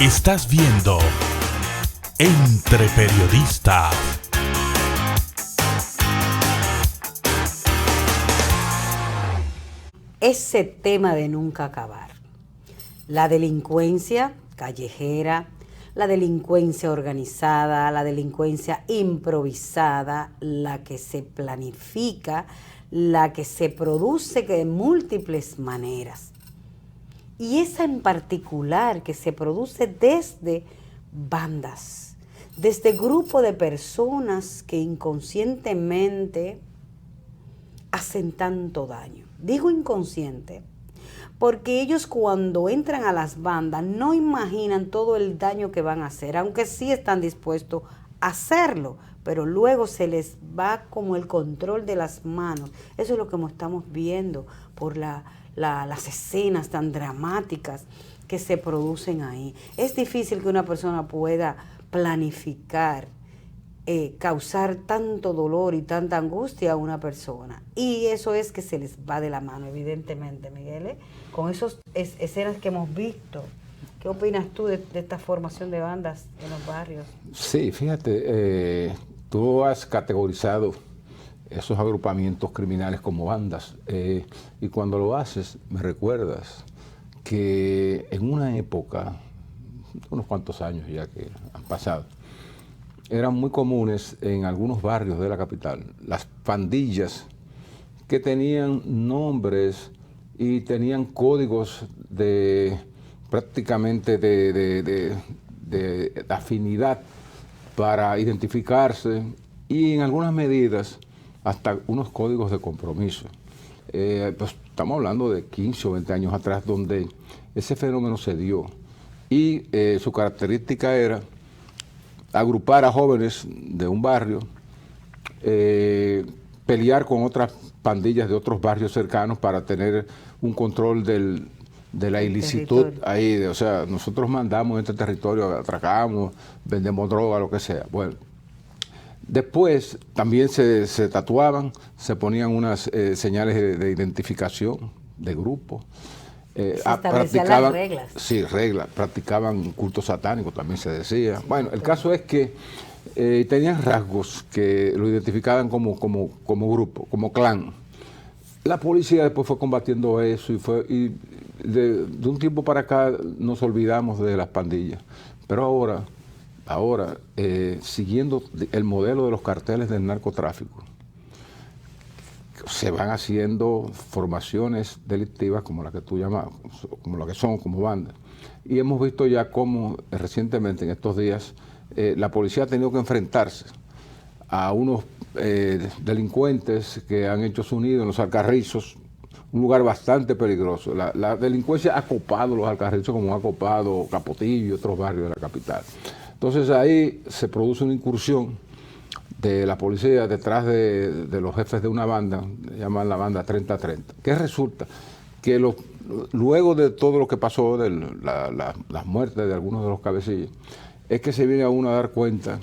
Estás viendo Entre Periodistas. Ese tema de nunca acabar. La delincuencia callejera, la delincuencia organizada, la delincuencia improvisada, la que se planifica, la que se produce de múltiples maneras. Y esa en particular que se produce desde bandas, desde grupo de personas que inconscientemente hacen tanto daño. Digo inconsciente porque ellos cuando entran a las bandas no imaginan todo el daño que van a hacer, aunque sí están dispuestos a hacerlo, pero luego se les va como el control de las manos. Eso es lo que estamos viendo por las escenas tan dramáticas que se producen ahí. Es difícil que una persona pueda planificar causar tanto dolor y tanta angustia a una persona. Y eso es que se les va de la mano, evidentemente, Miguel, con esas escenas que hemos visto. ¿Qué opinas tú de esta formación de bandas en los barrios? Sí, fíjate, tú has categorizado esos agrupamientos criminales como bandas, y cuando lo haces me recuerdas que en una época, unos cuantos años ya que han pasado, eran muy comunes en algunos barrios de la capital las pandillas que tenían nombres y tenían códigos de prácticamente de afinidad para identificarse y en algunas medidas hasta unos códigos de compromiso. Pues estamos hablando de 15 o 20 años atrás donde ese fenómeno se dio y su característica era agrupar a jóvenes de un barrio, pelear con otras pandillas de otros barrios cercanos para tener un control de la ilicitud ahí. O sea, nosotros mandamos en este territorio, atracamos, vendemos droga, lo que sea. Bueno, después también se tatuaban, se ponían unas señales de identificación de grupo. Se establecían las reglas. Sí, reglas. Practicaban culto satánico, también se decía. Sí, bueno, el caso es que tenían rasgos que lo identificaban como grupo, como clan. La policía después fue combatiendo eso y de un tiempo para acá nos olvidamos de las pandillas. Pero ahora siguiendo el modelo de los carteles del narcotráfico, se van haciendo formaciones delictivas como la que tú llamas, como la que son, como bandas. Y hemos visto ya cómo recientemente, en estos días, la policía ha tenido que enfrentarse a unos delincuentes que han hecho su nido en los Alcarrizos, un lugar bastante peligroso. La delincuencia ha copado los Alcarrizos como ha copado Capotillo y otros barrios de la capital. Entonces ahí se produce una incursión de la policía detrás de los jefes de una banda, llaman la banda 3030, que resulta que luego de todo lo que pasó, de las muertes de algunos de los cabecillas, es que se viene a uno a dar cuenta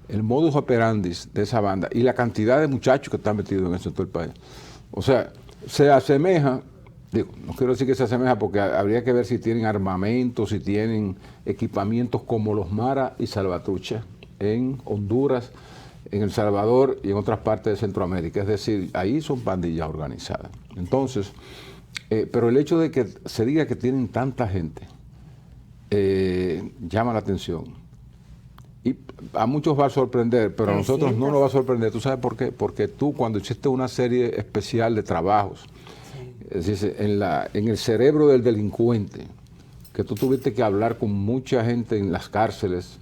el modus operandi de esa banda y la cantidad de muchachos que están metidos en eso en todo el país. O sea, se asemeja, digo, no quiero decir que se asemeja porque habría que ver si tienen armamento, si tienen equipamientos como los Mara y Salvatrucha en Honduras, en El Salvador y en otras partes de Centroamérica. Es decir, ahí son pandillas organizadas. Entonces, pero el hecho de que se diga que tienen tanta gente llama la atención. Y a muchos va a sorprender, pero a nosotros no nos va a sorprender. ¿Tú sabes por qué? Porque tú, cuando hiciste una serie especial de trabajos, es decir, en el cerebro del delincuente, que tú tuviste que hablar con mucha gente en las cárceles,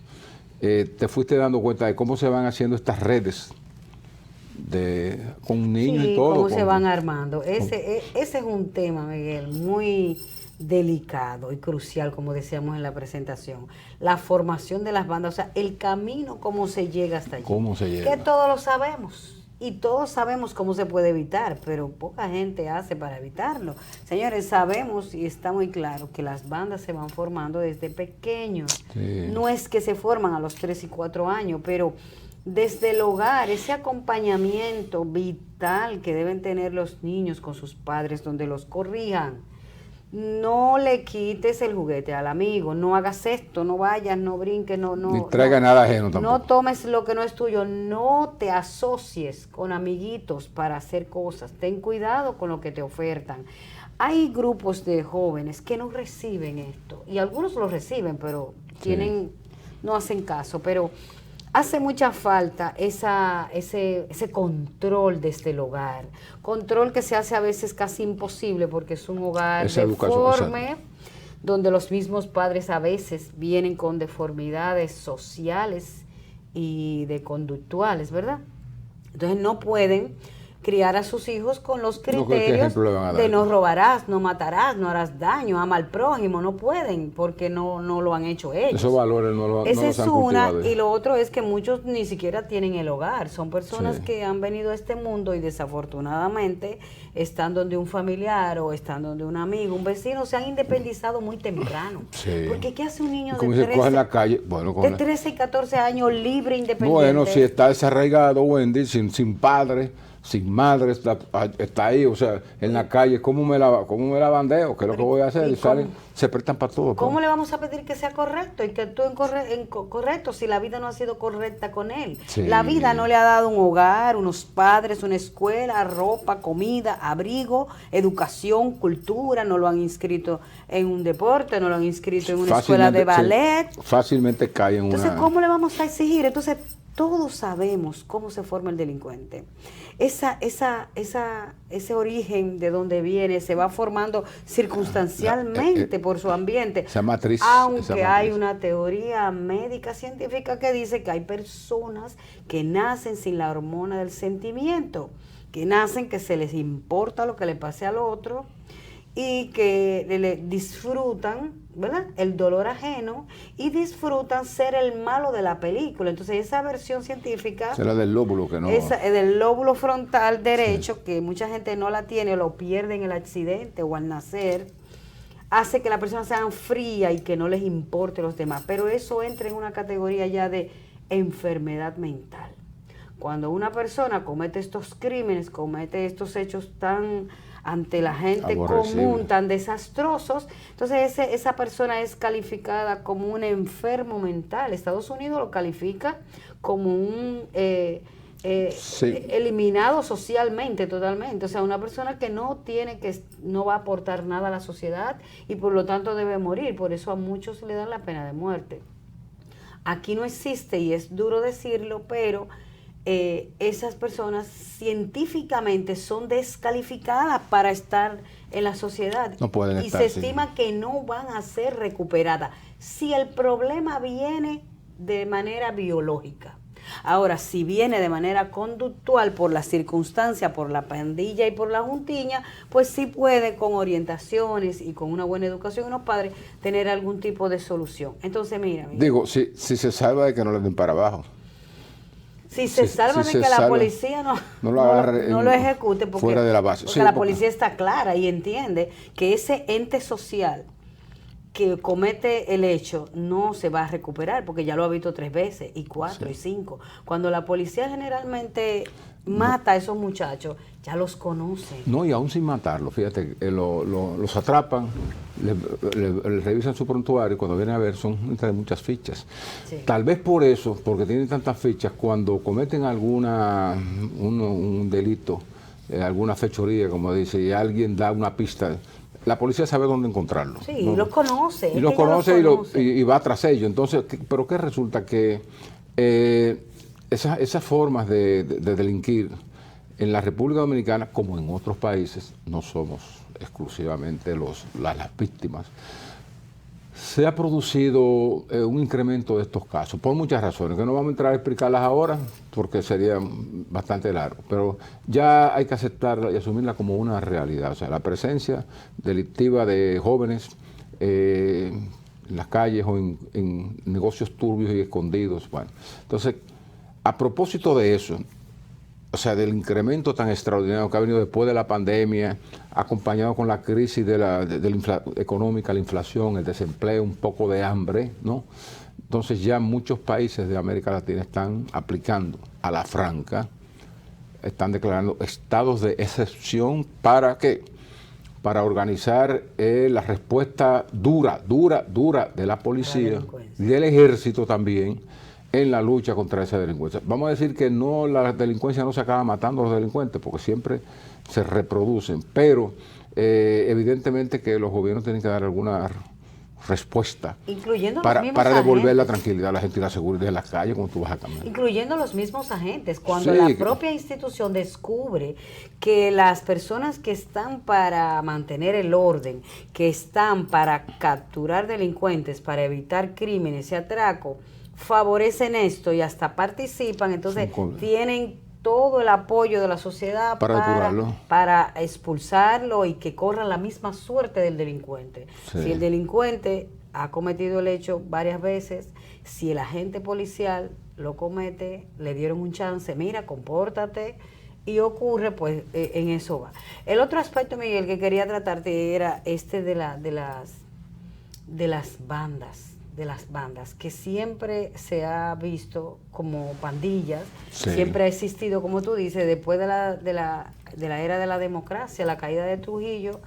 te fuiste dando cuenta de cómo se van haciendo estas redes con niños y todo. Cómo se van armando. Ese es un tema, Miguel, muy delicado y crucial, como decíamos en la presentación. La formación de las bandas, o sea, el camino, cómo se llega hasta allí. ¿Cómo se llega? Que todos lo sabemos. Y todos sabemos cómo se puede evitar, pero poca gente hace para evitarlo. Señores, sabemos y está muy claro que las bandas se van formando desde pequeños. Sí. No es que se forman a los 3 y 4 años, pero desde el hogar, ese acompañamiento vital que deben tener los niños con sus padres, donde los corrijan, no le quites el juguete al amigo, no hagas esto, no vayas, no brinques, ni traiga nada ajeno tampoco. No tomes lo que no es tuyo, no te asocies con amiguitos para hacer cosas, ten cuidado con lo que te ofertan. Hay grupos de jóvenes que no reciben esto, y algunos lo reciben, pero no hacen caso, pero hace mucha falta ese control desde el hogar, control que se hace a veces casi imposible porque es un hogar deforme, donde los mismos padres a veces vienen con deformidades sociales y de conductuales, ¿verdad? Entonces no pueden criar a sus hijos con los criterios de no robarás, no matarás, no harás daño, ama al prójimo. No pueden porque no lo han hecho ellos. Esos valores no los Esa es han una, cultivado. y lo otro es que muchos ni siquiera tienen el hogar. Son personas que han venido a este mundo y desafortunadamente están donde un familiar o están donde un amigo, un vecino, se han independizado muy temprano. Porque ¿qué hace un niño de 13, en la calle? Bueno, de 13 y 14 años libre, independiente? Bueno, si está desarraigado, Wendy, sin padre, sin madre, está ahí, o sea, en la calle, ¿cómo me la bandeo? ¿Qué es lo que voy a hacer? Y salen, se prestan para todo. ¿Cómo le vamos a pedir que sea correcto y que actúe correcto si la vida no ha sido correcta con él? La vida no le ha dado un hogar, unos padres, una escuela, ropa, comida, abrigo, educación, cultura, no lo han inscrito en un deporte, no lo han inscrito en una escuela de ballet. Fácilmente cae en Entonces, ¿cómo le vamos a exigir? Entonces, todos sabemos cómo se forma el delincuente. Ese origen de donde viene se va formando circunstancialmente por su ambiente. Esa matriz. Aunque hay una teoría médica científica que dice que hay personas que nacen sin la hormona del sentimiento, que nacen que se les importa lo que le pase al otro y que le disfrutan, ¿verdad?, el dolor ajeno y disfrutan ser el malo de la película. Entonces esa versión científica será del lóbulo que no, esa del lóbulo frontal derecho, que mucha gente no la tiene o lo pierde en el accidente o al nacer, hace que las personas sean frías y que no les importe los demás, pero eso entra en una categoría ya de enfermedad mental. Cuando una persona comete estos crímenes, comete estos hechos tan ante la gente común, tan desastrosos, entonces esa persona es calificada como un enfermo mental. Estados Unidos lo califica como un eliminado socialmente totalmente, o sea, una persona que no va a aportar nada a la sociedad y por lo tanto debe morir. Por eso a muchos le dan la pena de muerte. Aquí no existe, y es duro decirlo, pero esas personas científicamente son descalificadas para estar en la sociedad. No pueden y estar, se estima que no van a ser recuperadas si el problema viene de manera biológica. Ahora, si viene de manera conductual por la circunstancia, por la pandilla y por la juntiña, pues sí puede, con orientaciones y con una buena educación de los padres, tener algún tipo de solución. Entonces, mira. Digo, si se salva de que no le den para abajo. Si se salva de que la policía no lo ejecute, porque, fuera de la base. Porque la policía está clara y entiende que ese ente social que comete el hecho no se va a recuperar, porque ya lo ha visto 3 veces, y 4, y 5. Cuando la policía generalmente mata a esos muchachos, ya los conocen. No, y aún sin matarlos, fíjate, los atrapan, le revisan su prontuario y cuando vienen a ver son entre muchas fichas. Sí. Tal vez por eso, porque tienen tantas fichas, cuando cometen un delito, alguna fechoría, como dice, y alguien da una pista, la policía sabe dónde encontrarlo. Sí, ¿no? Los conoce. Y los conoce y va tras ellos. Entonces, ¿pero qué resulta? Que esas formas de delinquir en la República Dominicana, como en otros países, no somos exclusivamente las víctimas. Se ha producido un incremento de estos casos, por muchas razones, que no vamos a entrar a explicarlas ahora, porque sería bastante largo, pero ya hay que aceptarla y asumirla como una realidad. O sea, la presencia delictiva de jóvenes en las calles o en negocios turbios y escondidos. Bueno, entonces, a propósito de eso, o sea, del incremento tan extraordinario que ha venido después de la pandemia, acompañado con la crisis económica, la inflación, el desempleo, un poco de hambre, ¿no? Entonces ya muchos países de América Latina están aplicando a la franca, están declarando estados de excepción. ¿Para qué? para organizar la respuesta dura de la policía y del ejército también en la lucha contra esa delincuencia. Vamos a decir que no, la delincuencia no se acaba matando a los delincuentes, porque siempre se reproducen, pero evidentemente que los gobiernos tienen que dar alguna respuesta incluyendo para los mismos devolver agentes. la tranquilidad a la gente y la seguridad de las calles cuando tú vas a caminar. Incluyendo los mismos agentes, cuando Sí, la propia institución descubre que las personas que están para mantener el orden, que están para capturar delincuentes, para evitar crímenes y atracos, favorecen esto y hasta participan, entonces tienen todo el apoyo de la sociedad para expulsarlo y que corran la misma suerte del delincuente. Sí. Si el delincuente ha cometido el hecho varias veces, si el agente policial lo comete, le dieron un chance, mira, compórtate, y ocurre, pues en eso va. El otro aspecto, Miguel, que quería tratarte era este de las bandas, que siempre se ha visto como pandillas, sí. Siempre ha existido, como tú dices, después de la era de la democracia, la caída de Trujillo.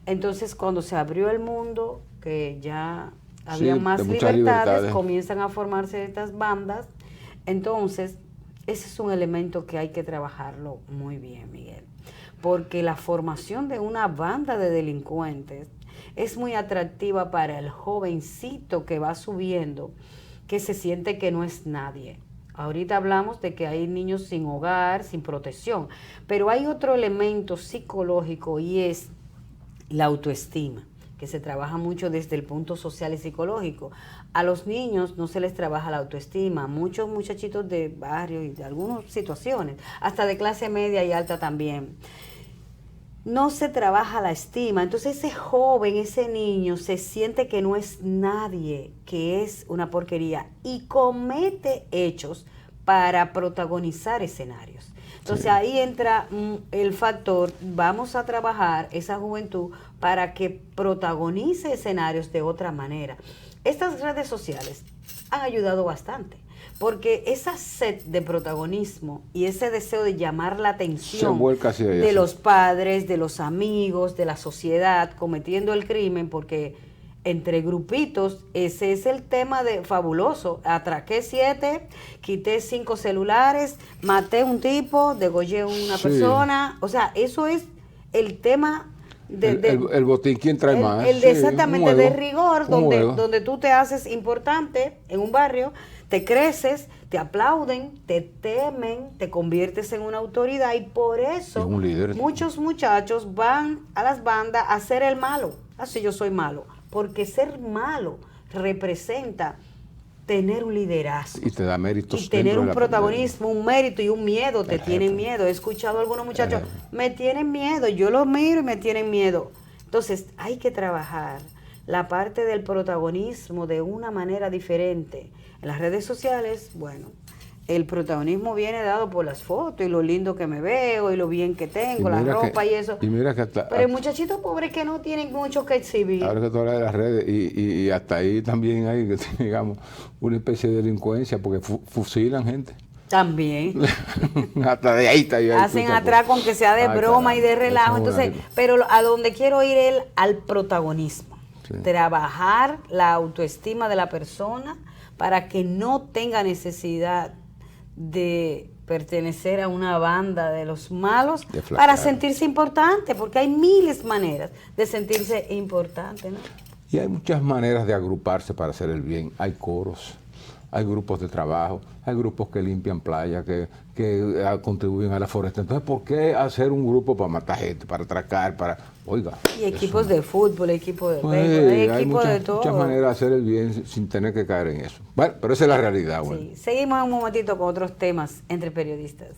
Entonces, cuando se abrió el mundo, que ya había sí, más libertades, comienzan a formarse estas bandas. Entonces, ese es un elemento que hay que trabajarlo muy bien, Miguel, porque la formación de una banda de delincuentes es muy atractiva para el jovencito que va subiendo, que se siente que no es nadie. Ahorita hablamos de que hay niños sin hogar, sin protección, pero hay otro elemento psicológico y es la autoestima, que se trabaja mucho desde el punto social y psicológico. A los niños no se les trabaja la autoestima, muchos muchachitos de barrio y de algunas situaciones, hasta de clase media y alta también. No se trabaja la estima, entonces ese joven, ese niño se siente que no es nadie, que es una porquería y comete hechos para protagonizar escenarios. Entonces sí. Ahí entra el factor, vamos a trabajar esa juventud para que protagonice escenarios de otra manera. Estas redes sociales han ayudado bastante. Porque esa sed de protagonismo y ese deseo de llamar la atención de los padres, de los amigos, de la sociedad cometiendo el crimen, porque entre grupitos ese es el tema de fabuloso. Atraqué 7, quité 5 celulares, maté un tipo, degollé una persona. O sea, eso es el tema el botín, ¿quién trae más? Exactamente, de rigor, donde tú te haces importante en un barrio, te creces, te aplauden, te temen, te conviertes en una autoridad y por eso muchos muchachos van a las bandas a ser el malo. Así yo soy malo, porque ser malo representa tener un liderazgo. Y te da méritos. Y tener un protagonismo, un mérito y un miedo. Te tienen miedo. He escuchado a algunos muchachos, me tienen miedo. Yo los miro y me tienen miedo. Entonces, hay que trabajar la parte del protagonismo de una manera diferente. En las redes sociales, bueno, el protagonismo viene dado por las fotos y lo lindo que me veo y lo bien que tengo, la ropa y eso. Y mira que hasta, pero hay muchachitos pobres que no tienen mucho que exhibir. Ahora que tú hablas de las redes, y hasta ahí también hay, digamos, una especie de delincuencia, porque fusilan gente. También. Hasta de ahí está. Hacen atraco, aunque sea de broma y de relajo. Entonces, pero a donde quiero ir es al protagonismo. Sí. Trabajar la autoestima de la persona para que no tenga necesidad de pertenecer a una banda de los malos para sentirse importante, porque hay miles de maneras de sentirse importante, ¿no? Y hay muchas maneras de agruparse para hacer el bien. Hay coros, hay grupos de trabajo, hay grupos que limpian playas, que contribuyen a la foresta. Entonces, ¿por qué hacer un grupo para matar gente, para atracar, para... Oiga. Y equipos de fútbol, equipos de béisbol, hay equipos de todo. Muchas maneras de hacer el bien sin tener que caer en eso. Bueno, pero esa es la realidad. Bueno. Sí. Seguimos un momentito con otros temas entre periodistas.